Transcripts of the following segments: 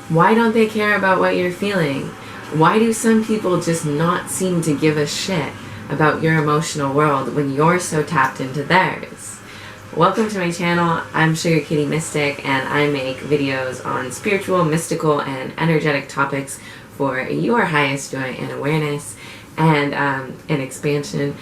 Why don't they care about what you're feeling? Why do some people just not seem to give a shit about your emotional world when you're so tapped into theirs? Welcome to my channel. I'm Sugar Kitty Mystic, and I make videos on spiritual, mystical, and energetic topics for your highest joy and awareness and expansion.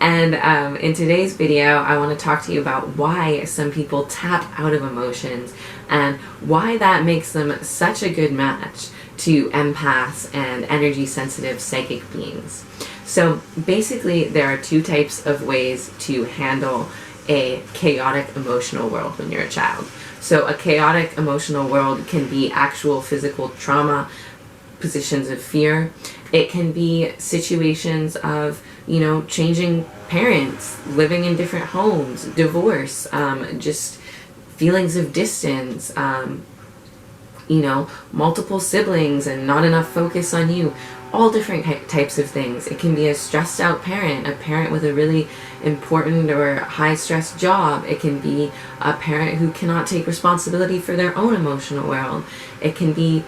And in today's video, I want to talk to you about why some people tap out of emotions and why that makes them such a good match to empaths and energy sensitive psychic beings. So basically, there are two types of ways to handle a chaotic emotional world when you're a child. So a chaotic emotional world can be actual physical trauma, positions of fear. It can be situations of, changing parents, living in different homes, divorce, just feelings of distance, multiple siblings and not enough focus on you. All different types of things. It can be a stressed out parent, a parent with a really important or high stress job. It can be a parent who cannot take responsibility for their own emotional world. It can be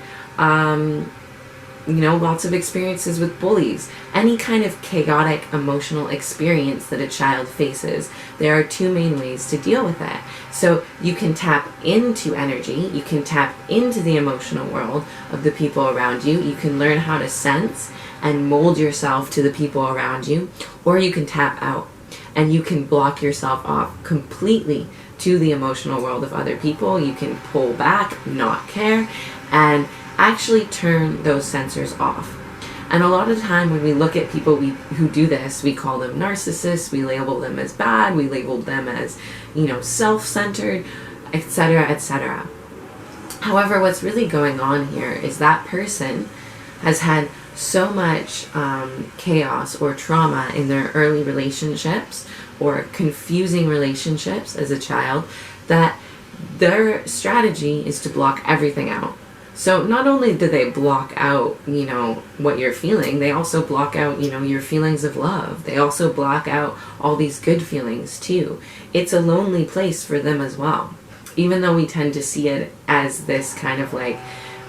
lots of experiences with bullies. Any kind of chaotic emotional experience that a child faces, there are two main ways to deal with it. So you can tap into energy, you can tap into the emotional world of the people around you, you can learn how to sense and mold yourself to the people around you, or you can tap out and you can block yourself off completely to the emotional world of other people. You can pull back, not care, and actually turn those sensors off. And a lot of the time when we look at people who do this, we call them narcissists, we label them as bad, we label them as, self-centered, etc., etc. However, what's really going on here is that person has had so much chaos or trauma in their early relationships or confusing relationships as a child that their strategy is to block everything out. So not only do they block out, what you're feeling, they also block out, your feelings of love. They also block out all these good feelings too. It's a lonely place for them as well. Even though we tend to see it as this kind of like,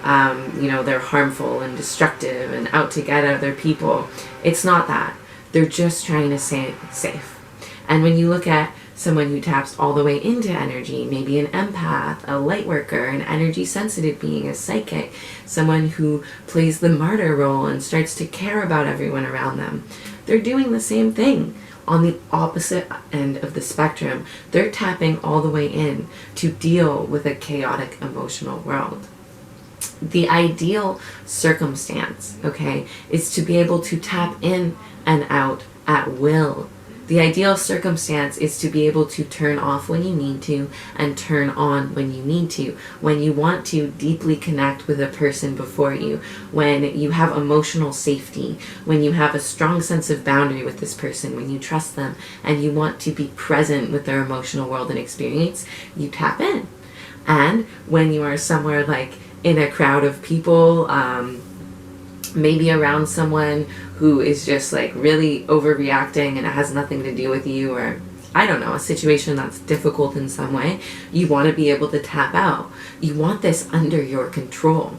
they're harmful and destructive and out to get other people. It's not that. They're just trying to stay safe. And when you look at someone who taps all the way into energy, maybe an empath, a light worker, an energy sensitive being, a psychic, someone who plays the martyr role and starts to care about everyone around them. They're doing the same thing on the opposite end of the spectrum. They're tapping all the way in to deal with a chaotic emotional world. The ideal circumstance, is to be able to tap in and out at will. The ideal circumstance is to be able to turn off when you need to and turn on when you need to. When you want to deeply connect with a person before you, when you have emotional safety, when you have a strong sense of boundary with this person, when you trust them and you want to be present with their emotional world and experience, you tap in. And when you are somewhere like in a crowd of people, maybe around someone who is just like really overreacting and it has nothing to do with you, or I don't know, a situation that's difficult in some way, you want to be able to tap out. You want this under your control.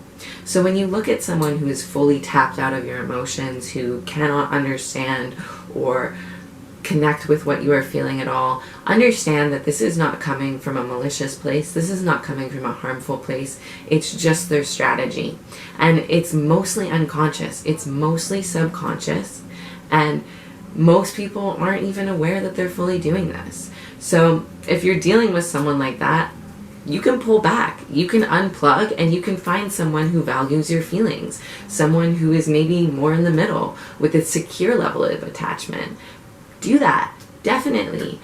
So when you look at someone who is fully tapped out of your emotions, who cannot understand or connect with what you are feeling at all, understand that this is not coming from a malicious place. This is not coming from a harmful place. It's just their strategy. And it's mostly unconscious. It's mostly subconscious. And most people aren't even aware that they're fully doing this. So if you're dealing with someone like that, you can pull back, you can unplug, and you can find someone who values your feelings. Someone who is maybe more in the middle with a secure level of attachment. Do that, definitely.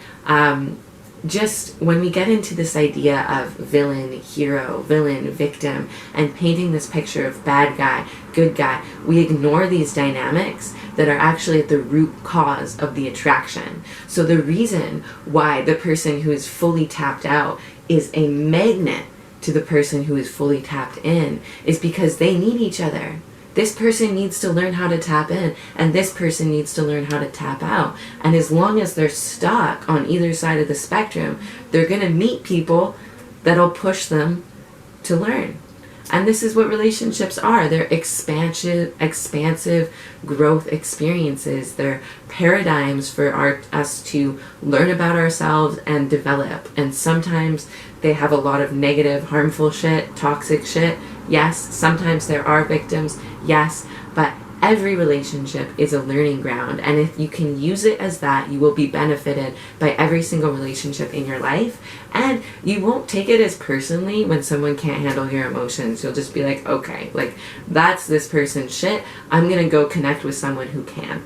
Just when we get into this idea of villain, hero, villain, victim, and painting this picture of bad guy, good guy, we ignore these dynamics that are actually at the root cause of the attraction. So the reason why the person who is fully tapped out is a magnet to the person who is fully tapped in is because they need each other. This person needs to learn how to tap in, and this person needs to learn how to tap out. And as long as they're stuck on either side of the spectrum, they're going to meet people that'll push them to learn. And this is what relationships are. They're expansive growth experiences. They're paradigms for us to learn about ourselves and develop. And sometimes they have a lot of negative, harmful shit, toxic shit. Yes, sometimes there are victims. Yes, but every relationship is a learning ground, and if you can use it as that, you will be benefited by every single relationship in your life, and you won't take it as personally when someone can't handle your emotions. You'll just be like, okay, like, that's this person's shit. I'm gonna go connect with someone who can.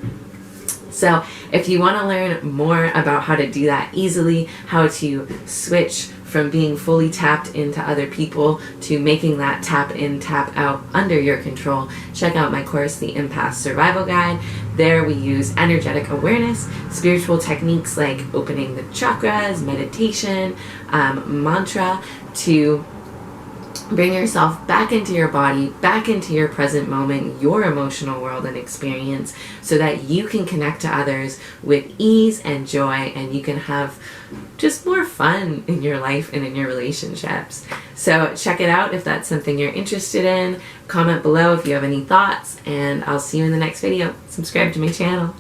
So if you want to learn more about how to do that easily, how to switch from being fully tapped into other people to making that tap in, tap out under your control, check out my course, The Empath Survival Guide. There we use energetic awareness, spiritual techniques like opening the chakras, meditation, mantra, to bring yourself back into your body, back into your present moment, your emotional world and experience, so that you can connect to others with ease and joy, and you can have just more fun in your life and in your relationships. So check it out if that's something you're interested in. Comment below if you have any thoughts, and I'll see you in the next video. Subscribe to my channel.